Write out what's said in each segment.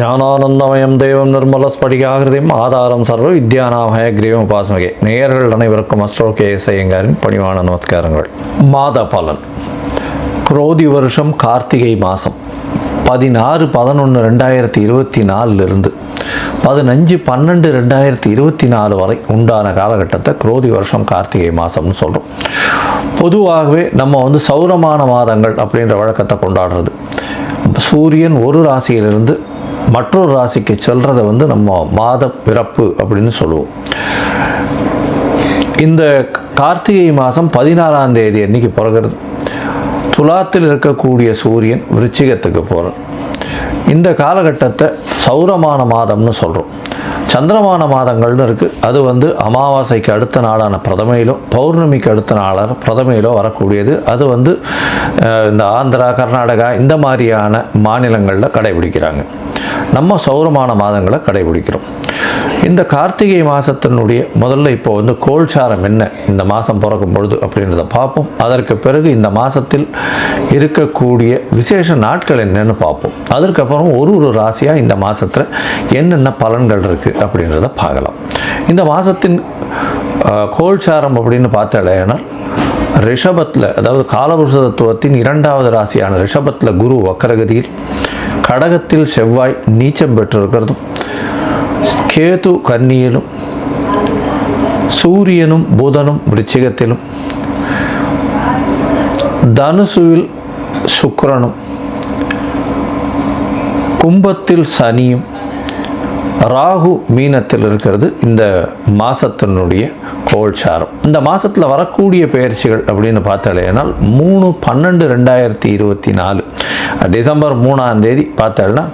ஞானானந்தமயம் தெய்வம் நிர்மலஸ்படிகாகிருதியும் ஆதாரம் சர்வ வித்யானாமய கிரீவம் உபாசமகே. நேயர்கள் அனைவருக்கும் அஸ்ட்ரோ KS ஐயங்காரின் பணிவான நமஸ்காரங்கள். மாத பலன். குரோதி வருஷம் கார்த்திகை மாதம் 16/11/2024 15/12/2024 வரை உண்டான காலகட்டத்தை குரோதி வருஷம் கார்த்திகை மாதம்னு சொல்கிறோம். பொதுவாகவே நம்ம சௌரமான மாதங்கள் அப்படின்ற வழக்கத்தை கொண்டாடுறது. சூரியன் ஒரு ராசியிலிருந்து மற்றொரு ராசிக்கு செல்றதை நம்ம மாத பிறப்பு அப்படின்னு சொல்லுவோம். இந்த கார்த்திகை மாதம் 16ஆம் தேதி அன்னைக்கு பிறகுறது. துலாத்தில் இருக்கக்கூடிய சூரியன் விருச்சிகத்துக்கு போகிறார். இந்த காலகட்டத்தை சௌரமான மாதம்னு சொல்கிறோம். சந்திரமான மாதங்கள்னு இருக்குது. அது அமாவாசைக்கு அடுத்த நாளான பிரதமையிலோ பௌர்ணமிக்கு அடுத்த நாளான பிரதமையிலோ வரக்கூடியது. அது இந்த ஆந்திரா, கர்நாடகா இந்த மாதிரியான மாநிலங்களில் கடைபிடிக்கிறாங்க. நம்ம சௌரமான மாதங்களை கடைபிடிக்கிறோம். இந்த கார்த்திகை மாதத்தினுடைய முதல்ல இப்போ கோல்சாரம் என்ன இந்த மாதம் பிறக்கும் பொழுது அப்படின்றத பார்ப்போம். அதற்கு பிறகு இந்த மாதத்தில் இருக்கக்கூடிய விசேஷ நாட்கள் என்னென்னு பார்ப்போம். அதற்கப்புறம் ஒரு ராசியாக இந்த மாதத்தில் என்னென்ன பலன்கள் இருக்குது அப்படின்றத பார்க்கலாம். இந்த மாதத்தின் கோல்சாரம் அப்படின்னு பார்த்தாலேனா ரிஷபத்தில், அதாவது காலபுருஷ தத்துவத்தின் 2வது ராசியான ரிஷபத்தில் குரு வக்கரகதியில், கடகத்தில் செவ்வாய் நீச்சம் பெற்றிருக்கிறதும், கேது கன்னியிலும், சூரியனும் புதனும் விருச்சிகத்திலும், தனுசுவில் சுக்கிரனும், கும்பத்தில் சனியும், ராகு மீனத்தில் இருக்கிறது இந்த மாதத்தினுடைய கோல்சாரம். இந்த மாதத்தில் வரக்கூடிய பயிற்சிகள் அப்படின்னு பார்த்தாலேனால் 3/12/2024 டிசம்பர் 3ஆம் தேதி பார்த்தாலும்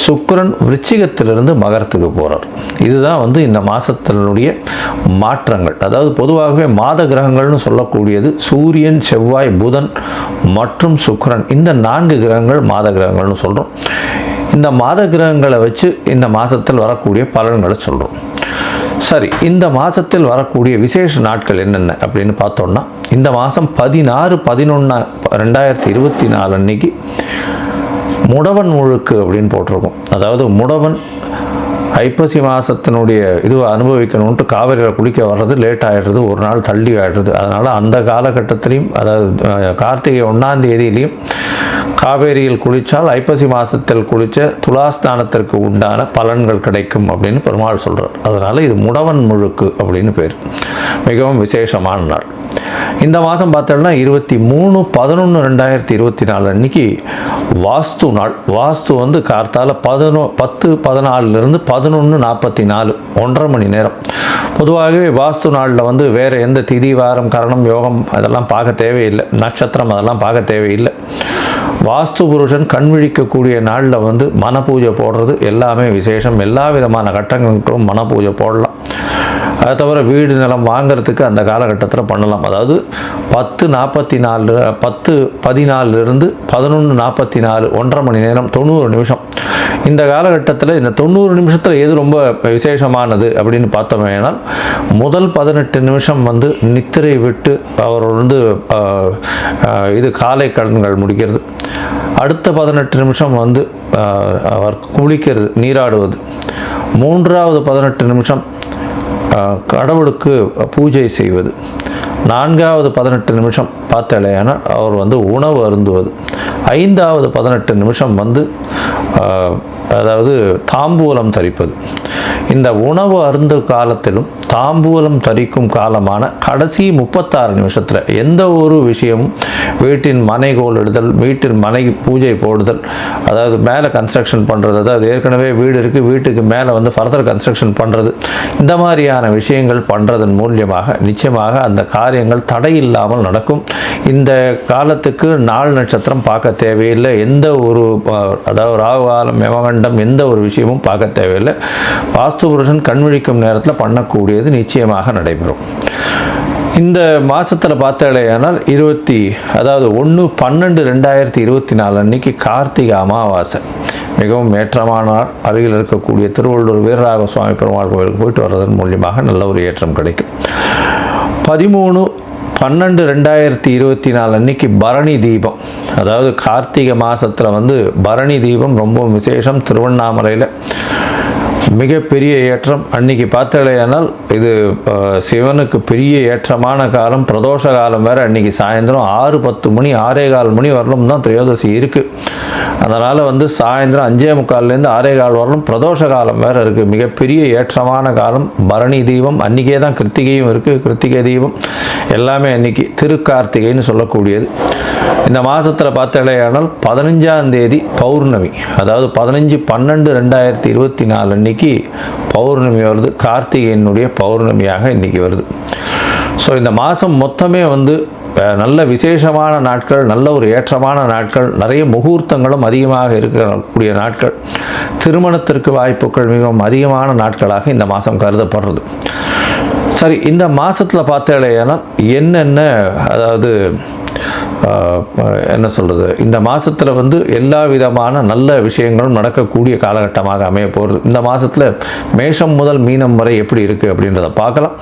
சுக்கிரன் விருச்சிகத்திலிருந்து மகரத்துக்கு போகிறார். இதுதான் இந்த மாதத்தினுடைய மாற்றங்கள். அதாவது பொதுவாகவே மாத கிரகங்கள்னு சொல்லக்கூடியது சூரியன், செவ்வாய், புதன் மற்றும் சுக்கிரன். இந்த 4 கிரகங்கள் மாத கிரகங்கள்னு சொல்கிறோம். இந்த மாத கிரகங்களை வச்சு இந்த மாதத்தில் வரக்கூடிய பலன்களை சொல்கிறோம். சரி, இந்த மாதத்தில் வரக்கூடிய விசேஷ நாட்கள் என்னென்ன அப்படின்னு பார்த்தோம்னா, இந்த மாதம் 16/11/2024 அன்னைக்கு முடவன் முழுக்கு அப்படின்னு போட்டிருக்கோம். அதாவது முடவன் ஐப்பசி மாதத்தினுடைய அனுபவிக்கணும்ட்டு காவிரியில் குளிக்க வர்றது லேட் ஆகிடுறது, ஒரு நாள் தள்ளி ஆகிடுறது. அதனால் அந்த காலகட்டத்திலையும், அதாவது கார்த்திகை 1ஆம் தேதியிலையும் காவேரியில் குளித்தால் ஐப்பசி மாதத்தில் குளித்த துலாஸ்தானத்திற்கு உண்டான பலன்கள் கிடைக்கும் அப்படின்னு பெருமாள் சொல்கிறார். அதனால் இது முடவன் முழுக்கு அப்படின்னு பேர். மிகவும் விசேஷமான நாள். இந்த மாதம் பார்த்தோம்னா 23/11/2024 அன்னைக்கு வாஸ்து நாள். வாஸ்து கார்த்தால 10:14 11:44 1.5 மணி நேரம். பொதுவாகவே வாஸ்து நாளில் வேறு எந்த திதி, வாரம், கரணம், யோகம் அதெல்லாம் பார்க்க தேவையில்லை. நட்சத்திரம் அதெல்லாம் பார்க்க தேவையில்லை. வாஸ்து புருஷன் கண் விழிக்கக்கூடிய நாளில் மன பூஜை போடுறது எல்லாமே விசேஷம். எல்லா விதமான கட்டங்களுக்கும் மன பூஜை போடலாம். அதை தவிர வீடு நிலம் வாங்கிறதுக்கு அந்த காலகட்டத்தில் பண்ணலாம். அதாவது 10:14 10:14 11:44 1.5 மணி நேரம் 90 நிமிஷம். இந்த காலகட்டத்தில் இந்த 90 நிமிஷத்தில் எது ரொம்ப விசேஷமானது அப்படின்னு பார்த்தோமேனால், முதல் 18 நிமிஷம் நித்திரை விட்டு அவர் இது காலை கடன்கள் முடிக்கிறது. அடுத்த 18 நிமிஷம் அவர் குளிக்கிறது, நீராடுவது. 3வது 18 நிமிஷம் கடவுளுக்கு பூஜை செய்வது. 4வது 18 நிமிஷம் பார்த்தாலேனால் அவர் உணவு அருந்துவது. 5வது 18 நிமிஷம் அதாவது தாம்பூலம் தரிப்பது. இந்த உணவு அருந்து காலத்திலும் தாம்பூலம் தரிக்கும் காலமான கடைசி 36 நிமிஷத்தில் எந்த ஒரு விஷயமும், வீட்டின் மனை கோலிடுதல், வீட்டில் மனை பூஜை போடுதல், அதாவது மேலே கன்ஸ்ட்ரக்ஷன் பண்ணுறது, அதாவது ஏற்கனவே வீடு இருக்குது வீட்டுக்கு மேலே ஃபர்தர் கன்ஸ்ட்ரக்ஷன் பண்ணுறது, இந்த மாதிரியான விஷயங்கள் பண்ணுறதன் மூலியமாக நிச்சயமாக அந்த காரியங்கள் தடையில்லாமல் நடக்கும். இந்த காலத்துக்கு நாள் நட்சத்திரம் பார்க்க தேவையில்லை. எந்த ஒரு அதாவது ராகு காலம், யமகண்டம் எந்த ஒரு விஷயமும் பார்க்க தேவையில்லை. வாஸ்து புருஷன் கண்விழிக்கும் நேரத்தில் பண்ணக்கூடியது நிச்சயமாக நடைபெறும். இந்த மாதத்தில் பார்த்தாலேயானால் 1/12/2024 அன்னைக்கு கார்த்திகை அமாவாசை. மிகவும் ஏற்றமான நாள். அருகில் இருக்கக்கூடிய திருவள்ளூர் வீரராக சுவாமி பெருமாள் கோவிலுக்கு போயிட்டு வர்றதன் மூலியமாக நல்ல ஒரு ஏற்றம் கிடைக்கும். 12/2/2024 அன்னைக்கு பரணி தீபம், அதாவது கார்த்திகை மாதத்தில் வந்து பரணி தீபம் ரொம்ப விசேஷம். திருவண்ணாமலையில் மிகப்பெரிய ஏற்றம். அன்னைக்கு பார்த்தலையானால் இது சிவனுக்கு பெரிய ஏற்றமான காலம், பிரதோஷ காலம் வேறு. அன்றைக்கி சாயந்தரம் 6:10 மணி 6:15 மணி வரலும் தான் திரையோதசி இருக்குது. அதனால் வந்து சாயந்தரம் 5:45லேருந்து 6:15 வரலும் பிரதோஷ காலம் வேறு இருக்குது. மிகப்பெரிய ஏற்றமான காலம். பரணி தீபம் அன்றைக்கே தான் கிருத்திகையும் இருக்குது. கிருத்திகை தீபம் எல்லாமே அன்றைக்கி திருக்கார்த்திகைன்னு சொல்லக்கூடியது. இந்த மாதத்தில் பார்த்தலையானால் 15ஆம் தேதி பௌர்ணமி, அதாவது 15/12/2024 அன்னைக்கு பௌர்ணமி வருது. கார்த்திகையினுடைய பௌர்ணமியாக இன்றைக்கி வருது. ஸோ இந்த மாதம் மொத்தமே வந்து நல்ல விசேஷமான நாட்கள், நல்ல ஒரு ஏற்றமான நாட்கள், நிறைய முகூர்த்தங்களும் அதிகமாக இருக்கக்கூடிய நாட்கள், திருமணத்திற்கு வாய்ப்புகள் மிகவும் அதிகமான நாட்களாக இந்த மாதம் கருதப்படுறது. சரி, இந்த மாதத்தில் பார்த்தேன்னா என்னென்ன, அதாவது என்ன சொல்கிறது, இந்த மாதத்தில் வந்து எல்லா விதமான நல்ல விஷயங்களும் நடக்கக்கூடிய காலகட்டமாக அமைய போகிறது. இந்த மாதத்தில் மேஷம் முதல் மீனம் வரை எப்படி இருக்குது அப்படின்றத பார்க்கலாம்.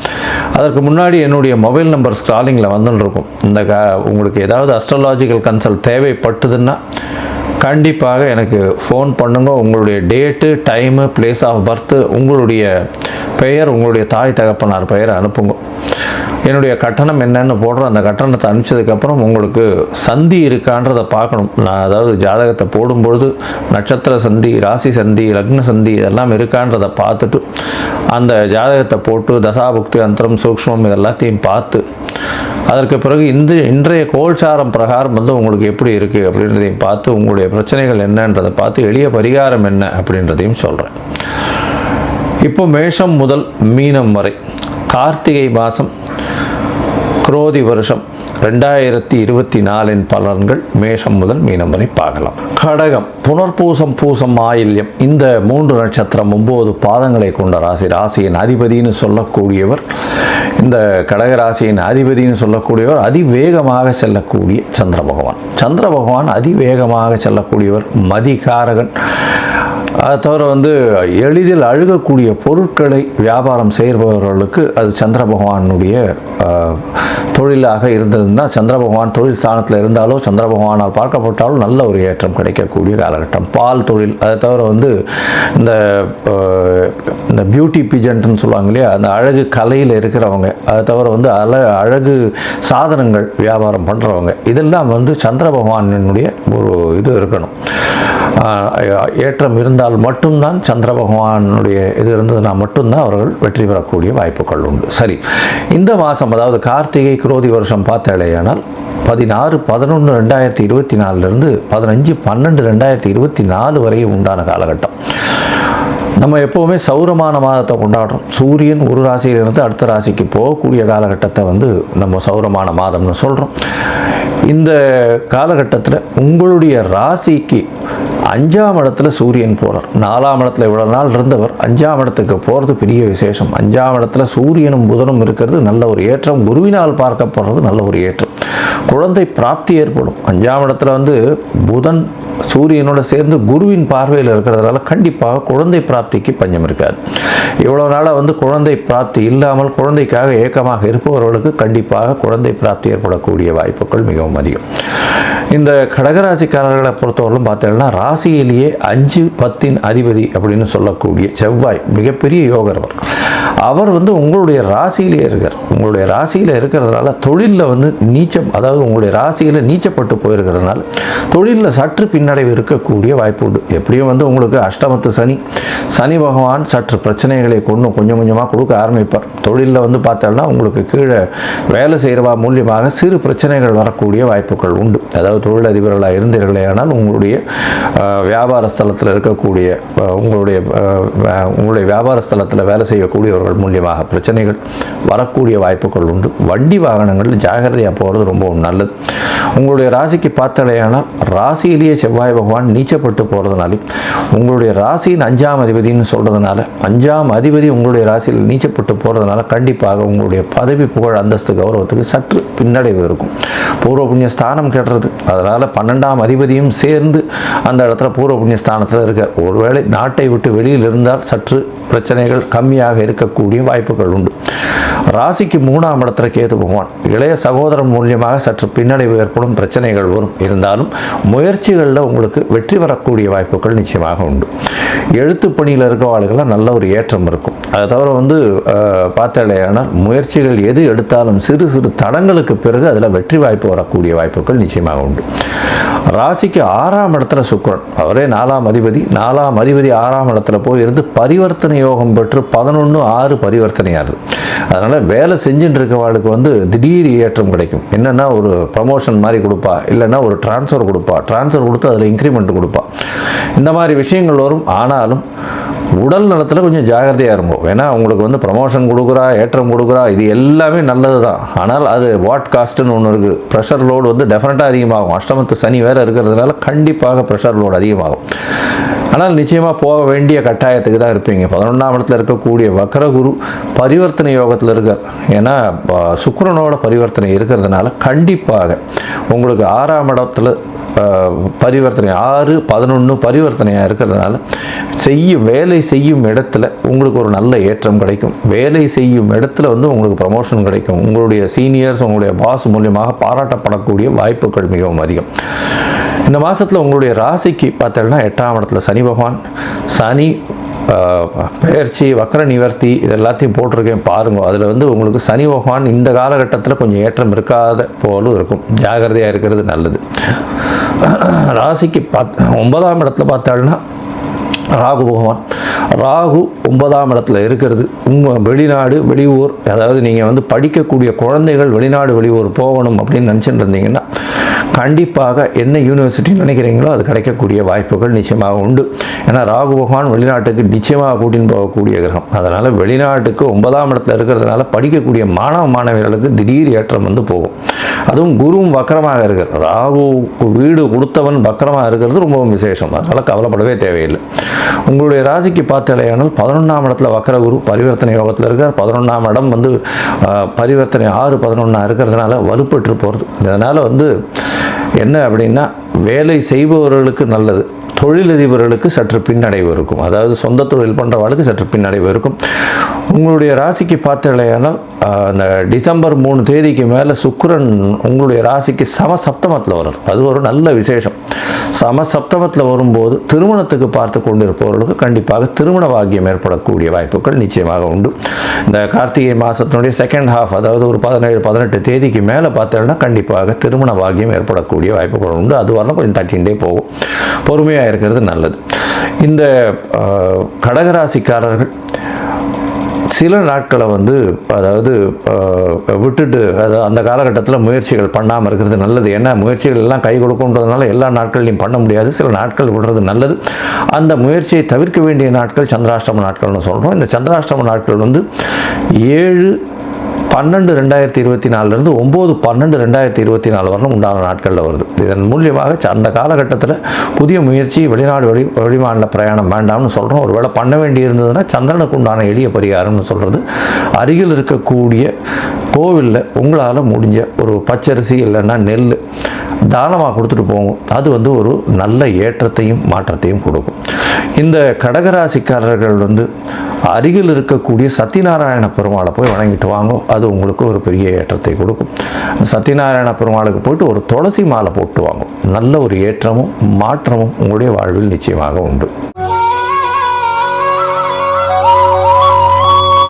அதற்கு முன்னாடி என்னுடைய மொபைல் நம்பர் ஸ்க்ராலிங்கில் வந்துருக்கும். உங்களுக்கு ஏதாவது அஸ்ட்ராலாஜிக்கல் கன்சல்ட் தேவைப்பட்டதுன்னா கண்டிப்பாக எனக்கு ஃபோன் பண்ணுங்க. உங்களுடைய date, time, place of birth, உங்களுடைய பெயர், உங்களுடைய தாய் தகப்பனார் பெயரை அனுப்புங்க. என்னுடைய கட்டணம் என்னென்னு போடுறோம். அந்த கட்டணத்தை அனுப்பிச்சதுக்கப்புறம் உங்களுக்கு சந்தி இருக்கான்றதை பார்க்கணும். நான் அதாவது ஜாதகத்தை போடும்பொழுது நட்சத்திர சந்தி, ராசி சந்தி, லக்ன சந்தி இதெல்லாம் இருக்கான்றதை பார்த்துட்டு அந்த ஜாதகத்தை போட்டு தசாபுக்தி, அந்தரம், சூக்ஷ்மம் இதெல்லாத்தையும் பார்த்து அதற்கு பிறகு இன்றைய கோல்சாரம் பிரகாரம் வந்து உங்களுக்கு எப்படி இருக்குது அப்படின்றதையும் பார்த்து உங்களுடைய பிரச்சனைகள் என்னன்றதை பார்த்து எளிய பரிகாரம் என்ன அப்படின்றதையும் சொல்கிறேன். இப்போ மேஷம் முதல் மீனம் வரை கார்த்திகை மாதம் குரோதி வருஷம் 2024 பலன்கள் மேஷம் முதல் மீனம் வரை பார்க்கலாம். கடகம், புனர்பூசம், பூசம், ஆயில்யம் இந்த 3 நட்சத்திரம் 9 பாதங்களை கொண்ட ராசி. ராசியின் அதிபதினு சொல்லக்கூடியவர், இந்த கடகராசியின் அதிபதினு சொல்லக்கூடியவர் அதிவேகமாக செல்லக்கூடிய சந்திர பகவான். சந்திர பகவான் அதிவேகமாக செல்லக்கூடியவர், மதிகாரகன். அதை தவிர வந்து எளிதில் அழுகக்கூடிய பொருட்களை வியாபாரம் செய்பவர்களுக்கு அது சந்திர பகவானுடைய தொழிலாக இருந்ததுன்னா, சந்திர பகவான் தொழில் ஸ்தானத்தில் இருந்தாலோ சந்திர பகவானால் பார்க்கப்பட்டாலும் நல்ல ஒரு ஏற்றம் கிடைக்கக்கூடிய காலகட்டம். பால் தொழில், அதை தவிர வந்து இந்த பியூட்டி பிஜென்ட்னு சொல்லுவாங்க இல்லையா, அந்த அழகு கலையில் இருக்கிறவங்க, அதை தவிர வந்து அழகு சாதனங்கள் வியாபாரம் பண்ணுறவங்க, இதெல்லாம் வந்து சந்திர பகவானினுடைய ஒரு இது இருக்கணும், ஏற்றம் இருந்தால் மட்டும்தான், சந்திர பகவானுடைய இது இருந்ததுன்னா மட்டும்தான் அவர்கள் வெற்றி பெறக்கூடிய வாய்ப்புகள் உண்டு. சரி, இந்த மாதம் அதாவது கார்த்திகை குரோதி வருஷம் பார்த்தாலேயானால் 16/11/2024 15/12/2024 வரை உண்டான காலகட்டம். நம்ம எப்போவுமே சௌரமான மாதத்தை கொண்டாடுறோம். சூரியன் ஒரு ராசியிலிருந்து அடுத்த ராசிக்கு போகக்கூடிய காலகட்டத்தை வந்து நம்ம சௌரமான மாதம்னு சொல்கிறோம். இந்த காலகட்டத்தில் உங்களுடைய ராசிக்கு 5ஆம் இடத்துல சூரியன் போகிறார். 4ஆம் இடத்துல இவ்வளோ நாள் இருந்தவர் 5ஆம் இடத்துக்கு போகிறது பெரிய விசேஷம். 5ஆம் இடத்துல சூரியனும் புதனும் இருக்கிறது நல்ல ஒரு ஏற்றம். குருவினால் பார்க்கப்படுறது நல்ல ஒரு ஏற்றம். குழந்தை பிராப்தி ஏற்படும். 5ஆம் இடத்துல வந்து புதன் சூரியனோட சேர்ந்து குருவின் பார்வையில் இருக்கிறதுனால கண்டிப்பாக குழந்தை பிராப்திக்கு பஞ்சம் இருக்காது. இவ்வளோ நாளாக வந்து குழந்தை பிராப்தி இல்லாமல் குழந்தைக்காக ஏக்கமாக இருப்பவர்களுக்கு கண்டிப்பாக குழந்தை பிராப்தி ஏற்படக்கூடிய வாய்ப்புகள் மிகவும் அதிகம். இந்த கடகராசிக்காரர்களை பொறுத்தவரையிலும் பார்த்தீங்கன்னா ராசியிலேயே 5/10 அதிபதி அப்படின்னு சொல்லக்கூடிய செவ்வாய் மிகப்பெரிய யோகர். அவர் வந்து உங்களுடைய ராசியிலேயே இருக்கார். உங்களுடைய ராசியில் இருக்கிறதுனால தொழிலில் வந்து நீச்சம், அதாவது உங்களுடைய ராசியில் நீச்சப்பட்டு போயிருக்கிறதுனால தொழிலில் சற்று பின்னடைவு இருக்கக்கூடிய வாய்ப்பு உண்டு. எப்படியும் வந்து உங்களுக்கு அஷ்டமத்து சனி பகவான் சற்று பிரச்சனைகளை கொஞ்சம் கொஞ்சமாக கொடுக்க ஆரம்பிப்பார். தொழிலில் வந்து பார்த்தோம்னா உங்களுக்கு கீழே வேலை செய்கிறவா மூலியமாக சிறு பிரச்சனைகள் வரக்கூடிய வாய்ப்புகள் உண்டு. அதாவது தொழிலதிபர்களாக இருந்தீர்களே ஆனால் உங்களுடைய வியாபார ஸ்தலத்தில் இருக்கக்கூடிய உங்களுடைய வியாபார ஸ்தலத்தில் வேலை செய்யக்கூடியவர்கள் மூலியமாக பிரச்சனைகள் வரக்கூடிய வாய்ப்புகள் உண்டு. வண்டி வாகனங்கள் ஜாகிரதையாக போகிறது ரொம்ப நல்லது. உங்களுடைய ராசிக்கு பார்த்தலையானால் ராசியிலேயே செவ்வாய் பகவான் நீச்சப்பட்டு போகிறதுனாலும் உங்களுடைய ராசியின் 5ஆம் அதிபதினு சொல்கிறதுனால 5ஆம் அதிபதி உங்களுடைய ராசியில் நீச்சப்பட்டு போகிறதுனால கண்டிப்பாக உங்களுடைய பதவி, புகழ், அந்தஸ்து, கௌரவத்துக்கு சற்று பின்னடைவு இருக்கும். பூர்வ புண்ணிய ஸ்தானம் கெடுறது. அதனால் 12ஆம் அதிபதியும் சேர்ந்து அந்த இடத்துல பூர்வ புண்ணிய ஸ்தானத்தில் இருக்கார். ஒருவேளை நாட்டை விட்டு வெளியில் இருந்தால் சற்று பிரச்சனைகள் கம்மியாக இருக்கக்கூடிய வாய்ப்புகள் உண்டு. ராசிக்கு 3ஆம் இடத்துல கேது பகவான். இளைய சகோதரன் மூலியமாக சற்று பின்னடைவு ஏற்படும், பிரச்சனைகள் வரும். இருந்தாலும் முயற்சிகளில் உங்களுக்கு வெற்றி வரக்கூடிய வாய்ப்புகள் நிச்சயமாக உண்டு. எழுத்து பணியில் இருக்கிறவர்களுக்கெல்லாம் நல்ல ஒரு ஏற்றம் இருக்கும். அதை தவிர பார்த்தாலேயானால் முயற்சிகள் எது எடுத்தாலும் சிறு சிறு தடங்களுக்கு பிறகு அதில் வெற்றி வாய்ப்பு வரக்கூடிய வாய்ப்புகள் நிச்சயமாக உண்டு. ராசிக்கு 6ஆம் இடத்துல சுக்கிரன், அவரே 4ஆம் அதிபதி. 4ஆம் அதிபதி 6ஆம் இடத்துல போய் இருந்து பரிவர்த்தனை யோகம் பெற்று 11/6 பரிவர்த்தனையாகுது. அதனால் வேலை செஞ்சுட்டு இருக்கவாளுக்கு திடீர் ஏற்றம் கிடைக்கும். என்னென்னா ஒரு ப்ரமோஷன் மாதிரி கொடுப்பா, இல்லைன்னா ஒரு டிரான்ஸ்ஃபர் கொடுப்பா, டிரான்ஸ்ஃபர் கொடுத்து அதில் இன்க்ரிமெண்ட் கொடுப்பா. இந்த மாதிரி விஷயங்கள் வரும். ஆனாலும் உடல் நலத்தில் கொஞ்சம் ஜாகிரதையாக இருக்கும். ஏன்னா உங்களுக்கு ப்ரமோஷன் கொடுக்குறா, ஏற்றம் கொடுக்குறா, இது எல்லாமே நல்லது தான். ஆனால் அது வாட் காஸ்ட்டுன்னு ஒன்று இருக்குது. ப்ரெஷர் லோடு டெஃபினட்டாக அதிகமாகும். அஷ்டமத்து சனி வேறு இருக்கிறதுனால கண்டிப்பாக ப்ரெஷர் லோடு அதிகமாகும். ஆனால் நிச்சயமாக போக வேண்டிய கட்டாயத்துக்கு தான் இருப்பீங்க. 11ஆம் இடத்துல இருக்கக்கூடிய வக்ரகுரு பரிவர்த்தனை யோகத்தில் இருக்கார். ஏன்னா சுக்கிரனோட பரிவர்த்தனை இருக்கிறதுனால கண்டிப்பாக உங்களுக்கு 6ஆம் இடத்துல பரிவர்த்தனை 6-11 பரிவர்த்தனையாக இருக்கிறதுனால வேலை செய்யும் இடத்துல உங்களுக்கு ஒரு நல்ல ஏற்றம் கிடைக்கும். வேலை செய்யும் இடத்துல உங்களுக்கு ப்ரமோஷன் கிடைக்கும். உங்களுடைய சீனியர்ஸ், உங்களுடைய பாஸ் மூலியமாக பாராட்டப்படக்கூடிய வாய்ப்புகள் மிகவும் அதிகம். இந்த மாதத்தில் உங்களுடைய ராசிக்கு பார்த்தீங்கன்னா 8ஆம் இடத்துல சனி பகவான். சனி பெயர்ச்சி, வக்ர நிவர்த்தி, இது எல்லாத்தையும் போட்டிருக்கேன் பாருங்க. அதில் உங்களுக்கு சனி பகவான் இந்த காலகட்டத்தில் கொஞ்சம் ஏற்றம் இருக்காத போலும் இருக்கும். ஜாகிரதையாக இருக்கிறது நல்லது. ராசிக்கு 9ஆம் இடத்துல பார்த்தாங்கன்னா ராகு பகவான். ராகு 9ஆம் இடத்துல இருக்கிறது வெளிநாடு வெளியூர், அதாவது நீங்கள் படிக்கக்கூடிய குழந்தைகள் வெளிநாடு வெளியூர் போகணும் அப்படின்னு நினச்சிட்டு இருந்தீங்கன்னா கண்டிப்பாக என்ன யூனிவர்சிட்டி நினைக்கிறீங்களோ அது கிடைக்கக்கூடிய வாய்ப்புகள் நிச்சயமாக உண்டு. ஏன்னா ராகு பகவான் வெளிநாட்டுக்கு நிச்சயமாக கூட்டின்னு போகக்கூடிய கிரகம். அதனால் வெளிநாட்டுக்கு 9ஆம் இடத்துல இருக்கிறதுனால படிக்கக்கூடிய மாணவிகளுக்கு திடீர் ஏற்றம் போகும். அதுவும் குருவும் வக்கரமாக இருக்கிறது. ராகுக்கு வீடு கொடுத்தவன் வக்கரமாக இருக்கிறது ரொம்பவும் விசேஷம். அதனால் கவலைப்படவே தேவையில்லை. உங்களுடைய ராசிக்கு பார்த்தாலேயானால் 11ஆம் இடத்துல வக்ரகுரு பரிவர்த்தனை யோகத்தில் இருக்கார். 11ஆம் இடம் பரிவர்த்தனை 6-11 இருக்கிறதுனால வலுப்பெற்று போகிறது. இதனால் என்ன அப்படின்னா வேலை செய்பவர்களுக்கு நல்லது, தொழிலதிபர்களுக்கு சற்று பின்னடைவு இருக்கும். அதாவது சொந்த தொழில் பண்ணுறவர்களுக்கு சற்று பின்னடைவு இருக்கும். உங்களுடைய ராசிக்கு பார்த்தாலேயானால் அந்த டிசம்பர் 3 தேதிக்கு மேலே சுக்கிரன் உங்களுடைய ராசிக்கு சமசப்தமத்தில் வரும். அது ஒரு நல்ல விசேஷம். சமசப்தமத்தில் வரும்போது திருமணத்துக்கு பார்த்து கொண்டிருப்பவர்களுக்கு கண்டிப்பாக திருமண பாக்கியம் ஏற்படக்கூடிய வாய்ப்புகள் நிச்சயமாக உண்டு. இந்த கார்த்திகை மாதத்தினுடைய செகண்ட் ஹாஃப், அதாவது ஒரு 17-18 தேதிக்கு மேலே பார்த்தோம்னா கண்டிப்பாக திருமண பாக்கியம் ஏற்படக்கூடிய வாய்ப்புகள் உண்டு. அது வரலாம் கொஞ்சம் தட்டிகிட்டே போகும். பொறுமையாக இருக்கிறது நல்லது. இந்த கடகராசிக்காரர்கள் சில நாட்களை அதாவது விட்டுட்டு அந்த காலகட்டத்தில் முயற்சிகள் பண்ணாமல் இருக்கிறது நல்லது. ஏன்னா முயற்சிகள் எல்லாம் கை கொடுக்குன்றதுனால எல்லா நாட்கள்லையும் பண்ண முடியாது. சில நாட்கள் விடுறது நல்லது. அந்த முயற்சியை தவிர்க்க வேண்டிய நாட்கள் சந்திராஷ்டம நாட்கள்னு சொல்கிறோம். இந்த சந்திராஷ்டம நாட்கள் 7/12/2024 9/12/2024 வரலும் உண்டான நாட்களில் வருது. இதன் மூலியமாக அந்த காலகட்டத்தில் புதிய முயற்சி, வெளிநாடு வெளிமாநில பிரயாணம் வேண்டாம்னு சொல்கிறோம். ஒருவேளை பண்ண வேண்டி இருந்ததுன்னா சந்திரனுக்கு உண்டான எளிய பரிகாரம்னு சொல்கிறது, அருகில் இருக்கக்கூடிய கோவிலில் உங்களால் முடிஞ்ச ஒரு பச்சரிசி இல்லைன்னா நெல் தானமாக கொடுத்துட்டு போகும். அது ஒரு நல்ல ஏற்றத்தையும் மாற்றத்தையும் கொடுக்கும். இந்த கடகராசிக்காரர்கள் அருகில் இருக்கக்கூடிய சத்யநாராயண பெருமாளை போய் வணங்கிட்டு வாங்க. அது உங்களுக்கு ஒரு பெரிய ஏற்றத்தை கொடுக்கும். சத்யநாராயண பெருமாளுக்கு போயிட்டு ஒரு துளசி மாலை போட்டு வாங்க. நல்ல ஒரு ஏற்றமும் மாற்றமும் உங்களுடைய வாழ்வில் நிச்சயமாக உண்டு.